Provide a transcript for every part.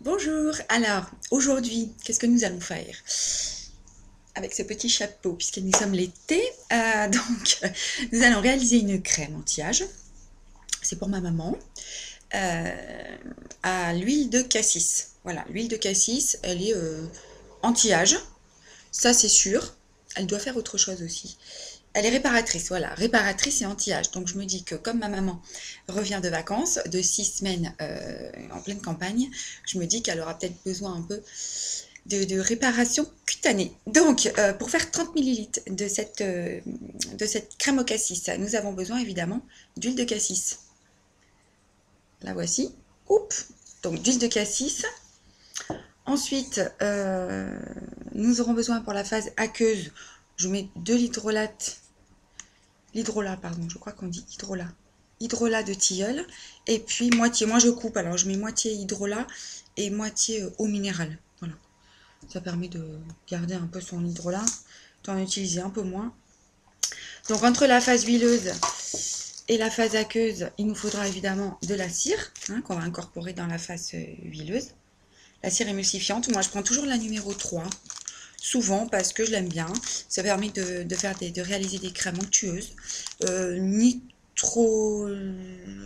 Bonjour, alors aujourd'hui, qu'est-ce que nous allons faire avec ce petit chapeau, puisque nous sommes l'été, nous allons réaliser une crème anti-âge, c'est pour ma maman, à l'huile de cassis. Voilà, l'huile de cassis, elle est anti-âge, ça c'est sûr, elle doit faire autre chose aussi. Elle est réparatrice, voilà, réparatrice et anti-âge. Donc je me dis que comme ma maman revient de vacances, de 6 semaines en pleine campagne, je me dis qu'elle aura peut-être besoin un peu de réparation cutanée. Donc pour faire 30 millilitres de cette crème au cassis, nous avons besoin évidemment d'huile de cassis. La voici. Oups. Donc d'huile de cassis. Ensuite, nous aurons besoin pour la phase aqueuse, je mets de l'hydrolat, pardon, je crois qu'on dit hydrolat de tilleul, et puis moitié, moi je coupe, alors je mets moitié hydrolat et moitié eau minérale, voilà, ça permet de garder un peu son hydrolat, d'en utiliser un peu moins. Donc entre la phase huileuse et la phase aqueuse, il nous faudra évidemment de la cire, qu'on va incorporer dans la phase huileuse, la cire émulsifiante. Moi je prends toujours la numéro 3, souvent parce que je l'aime bien, ça permet de réaliser des crèmes onctueuses, ni trop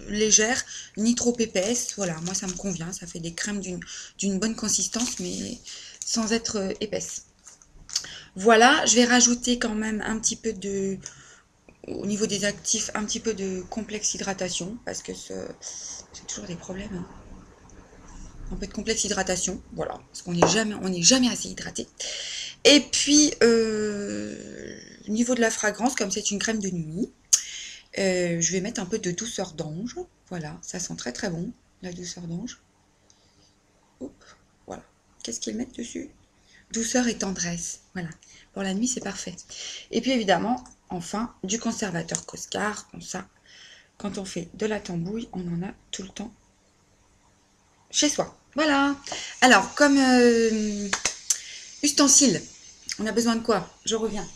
légères, ni trop épaisses, voilà, moi ça me convient, ça fait des crèmes d'une bonne consistance, mais sans être épaisse. Voilà, je vais rajouter quand même un petit peu au niveau des actifs, un petit peu de complexe hydratation, parce que j'ai toujours des problèmes, hein. Un peu de complexe hydratation, voilà, parce qu'on n'est jamais assez hydraté. Et puis, au niveau de la fragrance, comme c'est une crème de nuit, je vais mettre un peu de douceur d'ange. Voilà, ça sent très très bon, la douceur d'ange. Voilà. Qu'est-ce qu'ils mettent dessus? Douceur et tendresse. Voilà. Pour la nuit, c'est parfait. Et puis évidemment, enfin, du conservateur Coscar. Bon, ça, quand on fait de la tambouille, on en a tout le temps chez soi. Voilà. Alors, comme ustensile, on a besoin de quoi? Je reviens.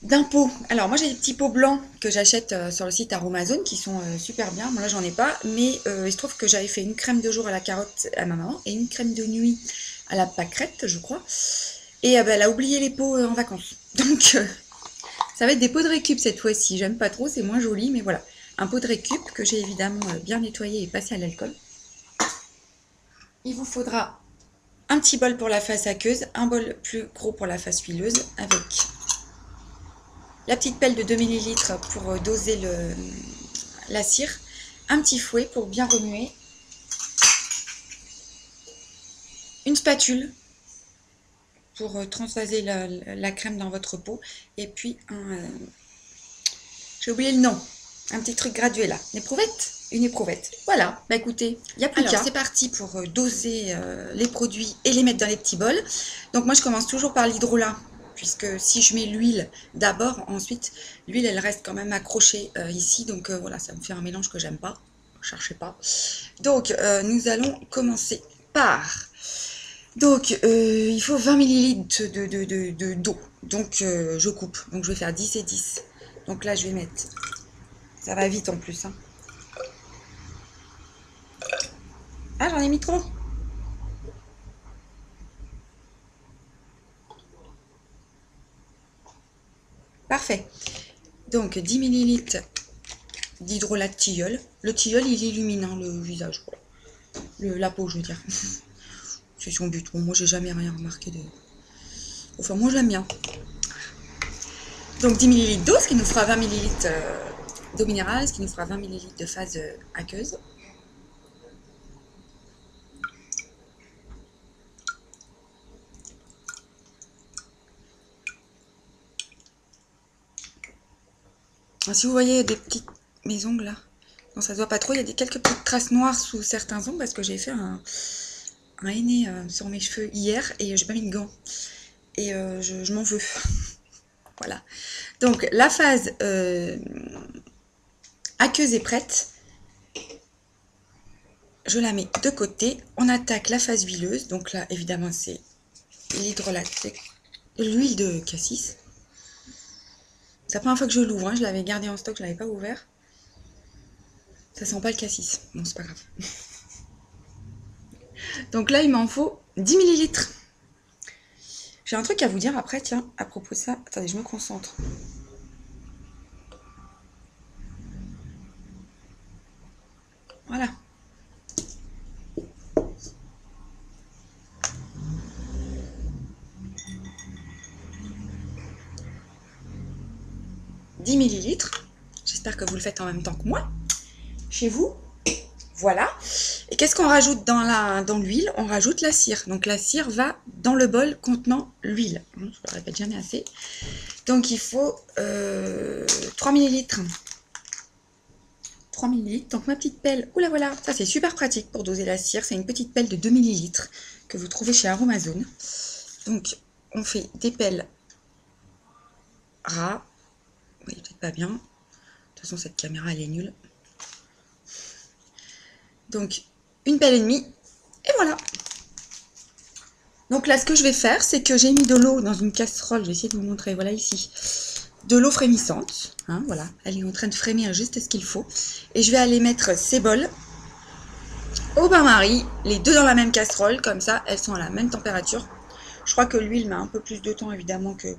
D'un pot. Alors moi j'ai des petits pots blancs que j'achète sur le site Aromazone qui sont super bien. Moi là j'en ai pas, mais il se trouve que j'avais fait une crème de jour à la carotte à ma maman et une crème de nuit à la pâquerette, je crois. Et elle a oublié les pots en vacances. Donc ça va être des pots de récup cette fois-ci. J'aime pas trop, c'est moins joli, mais voilà. Un pot de récup que j'ai évidemment bien nettoyé et passé à l'alcool. Il vous faudra un petit bol pour la face aqueuse, un bol plus gros pour la face huileuse avec la petite pelle de 2 ml pour doser la cire, un petit fouet pour bien remuer, une spatule pour transvaser la crème dans votre pot, et puis j'ai oublié le nom, un petit truc gradué là, une éprouvette. Voilà, bah écoutez, il n'y a plus qu'à. Alors c'est parti pour doser les produits et les mettre dans les petits bols. Donc moi je commence toujours par l'hydrolat, puisque si je mets l'huile d'abord, ensuite l'huile elle reste quand même accrochée ici, donc voilà, ça me fait un mélange que j'aime pas, cherchez pas. Donc nous allons commencer par, donc il faut 20 ml d'eau, donc je coupe, donc je vais faire 10 et 10, donc là je vais mettre, ça va vite en plus, hein. Ah, j'en ai mis trop. Parfait. Donc 10 ml d'hydrolat de tilleul. Le tilleul, il illumine le visage. La peau, je veux dire. C'est son but. Bon, moi, j'ai jamais rien remarqué de... Enfin, moi, je l'aime bien. Donc 10 ml d'eau, ce qui nous fera 20 ml d'eau minérale, ce qui nous fera 20 ml de phase aqueuse. Si vous voyez des petites mes ongles là, non, ça se voit pas trop, il y a quelques petites traces noires sous certains ongles parce que j'ai fait un henné sur mes cheveux hier et j'ai pas mis de gants. Et je m'en veux. Voilà. Donc la phase aqueuse est prête. Je la mets de côté. On attaque la phase huileuse. Donc là, évidemment, c'est l'hydrolat, l'huile de cassis. C'est la première fois que je l'ouvre, hein. Je l'avais gardé en stock, je ne l'avais pas ouvert. Ça sent pas le cassis. Bon, c'est pas grave. Donc là, il m'en faut 10 millilitres. J'ai un truc à vous dire après, tiens, à propos de ça. Attendez, je me concentre. Voilà. « 10 millilitres. J'espère que vous le faites en même temps que moi. Chez vous. Voilà. Et qu'est-ce qu'on rajoute dans l'huile? On rajoute la cire. Donc la cire va dans le bol contenant l'huile. Je ne le répète jamais assez. Donc il faut 3 millilitres. 3 millilitres. Donc ma petite pelle, oula voilà, ça c'est super pratique pour doser la cire. C'est une petite pelle de 2 millilitres que vous trouvez chez Aromazone. Donc on fait des pelles ras. Vous voyez peut-être pas bien. De toute façon cette caméra elle est nulle. Donc une pelle et demie. Et voilà. Donc là ce que je vais faire c'est que j'ai mis de l'eau dans une casserole. Je vais essayer de vous montrer, voilà ici. De l'eau frémissante, hein, voilà, elle est en train de frémir juste ce qu'il faut. Et je vais aller mettre ces bols au bain-marie, les deux dans la même casserole, comme ça elles sont à la même température. Je crois que l'huile met un peu plus de temps évidemment que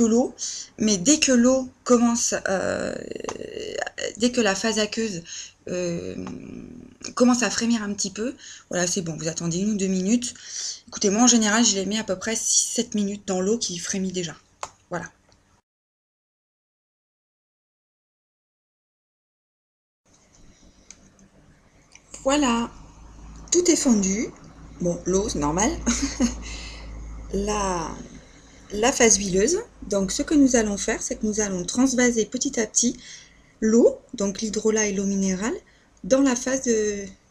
l'eau, mais dès que l'eau commence, dès que la phase aqueuse commence à frémir un petit peu, voilà c'est bon, vous attendez 1 ou 2 minutes. Écoutez, moi en général je les mets à peu près 6-7 minutes dans l'eau qui frémit déjà, voilà. Voilà, tout est fondu. Bon, l'eau, c'est normal. la phase huileuse. Donc, ce que nous allons faire, c'est que nous allons transvaser petit à petit l'eau, donc l'hydrolat et l'eau minérale, dans la phase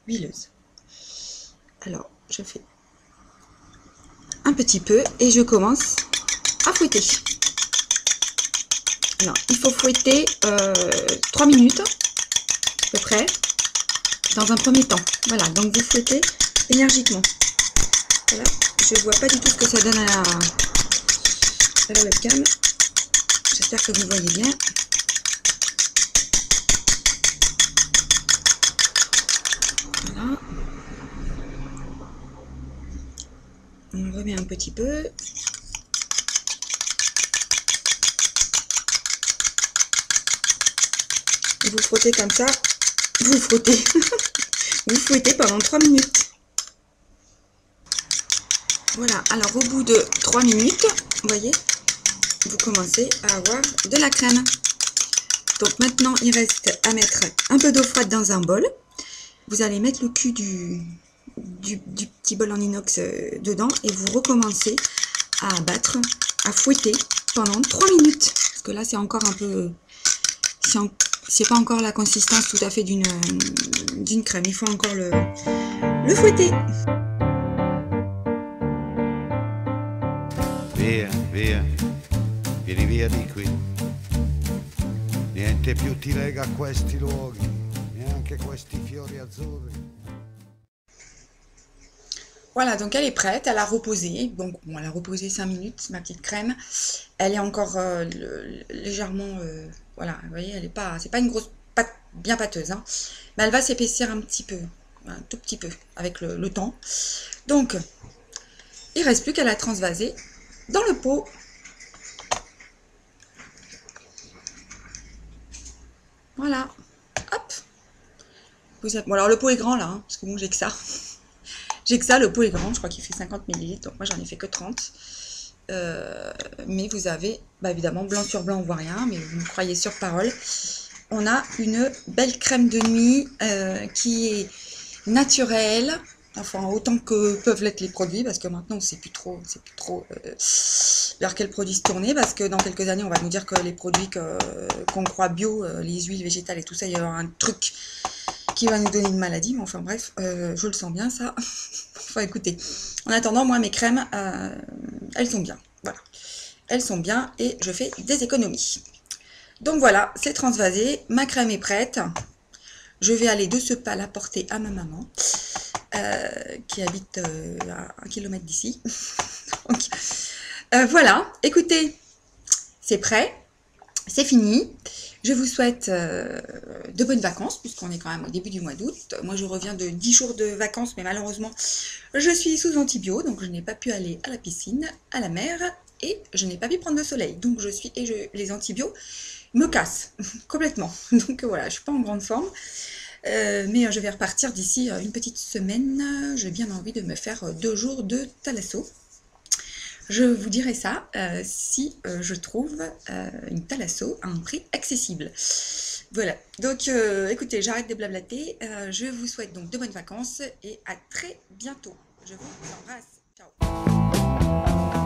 huileuse. Alors, je fais un petit peu et je commence à fouetter. Alors, il faut fouetter 3 minutes à peu près. Dans un premier temps, voilà, donc vous fouettez énergiquement. Voilà, je vois pas du tout ce que ça donne à la webcam. J'espère que vous voyez bien. Voilà. On remet un petit peu. Et vous frottez comme ça. Vous frottez. Vous fouettez pendant 3 minutes. Voilà, alors au bout de 3 minutes, vous voyez, vous commencez à avoir de la crème. Donc maintenant, il reste à mettre un peu d'eau froide dans un bol. Vous allez mettre le cul du petit bol en inox dedans et vous recommencez à battre, à fouetter pendant 3 minutes. Parce que là, c'est encore un peu... C'est pas encore la consistance tout à fait d'une crème. Il faut encore le fouetter. Via, via, vieni via di qui. Niente più ti lega a questi luoghi, neanche questi fiori azzurri. Voilà, donc elle est prête, elle a reposé. Donc bon, elle a reposé 5 minutes, ma petite crème. Elle est encore légèrement, voilà, vous voyez, elle est pas, c'est pas une grosse pâte bien pâteuse, hein, mais elle va s'épaissir un petit peu, un tout petit peu avec le temps. Donc, il reste plus qu'à la transvaser dans le pot. Voilà, hop. Bon alors le pot est grand là, hein, parce que bon j'ai que ça. J'ai que ça, le pot est grand, je crois qu'il fait 50 ml, donc moi j'en ai fait que 30. Mais vous avez, bah évidemment, blanc sur blanc on voit rien, mais vous me croyez sur parole. On a une belle crème de nuit qui est naturelle, enfin autant que peuvent l'être les produits, parce que maintenant on sait plus trop vers quels produits se tourner, parce que dans quelques années on va nous dire que les produits qu'on croit bio, les huiles végétales et tout ça, il y aura un truc qui va nous donner une maladie, mais enfin bref, je le sens bien ça. Enfin écoutez, en attendant, moi mes crèmes, elles sont bien, voilà. Elles sont bien et je fais des économies. Donc voilà, c'est transvasé, ma crème est prête. Je vais aller de ce pas la porter à ma maman, qui habite à 1 km d'ici. Donc, voilà, écoutez, c'est prêt, c'est fini. Je vous souhaite de bonnes vacances, puisqu'on est quand même au début du mois d'août. Moi, je reviens de 10 jours de vacances, mais malheureusement, je suis sous antibio, donc je n'ai pas pu aller à la piscine, à la mer, et je n'ai pas pu prendre le soleil. Donc, les antibiotiques me cassent complètement. Donc voilà, je ne suis pas en grande forme. Mais je vais repartir d'ici une petite semaine. J'ai bien envie de me faire 2 jours de thalasso. Je vous dirai ça si je trouve une thalasso à un prix accessible. Voilà, donc écoutez, j'arrête de blablater. Je vous souhaite donc de bonnes vacances et à très bientôt. Je vous embrasse. Ciao.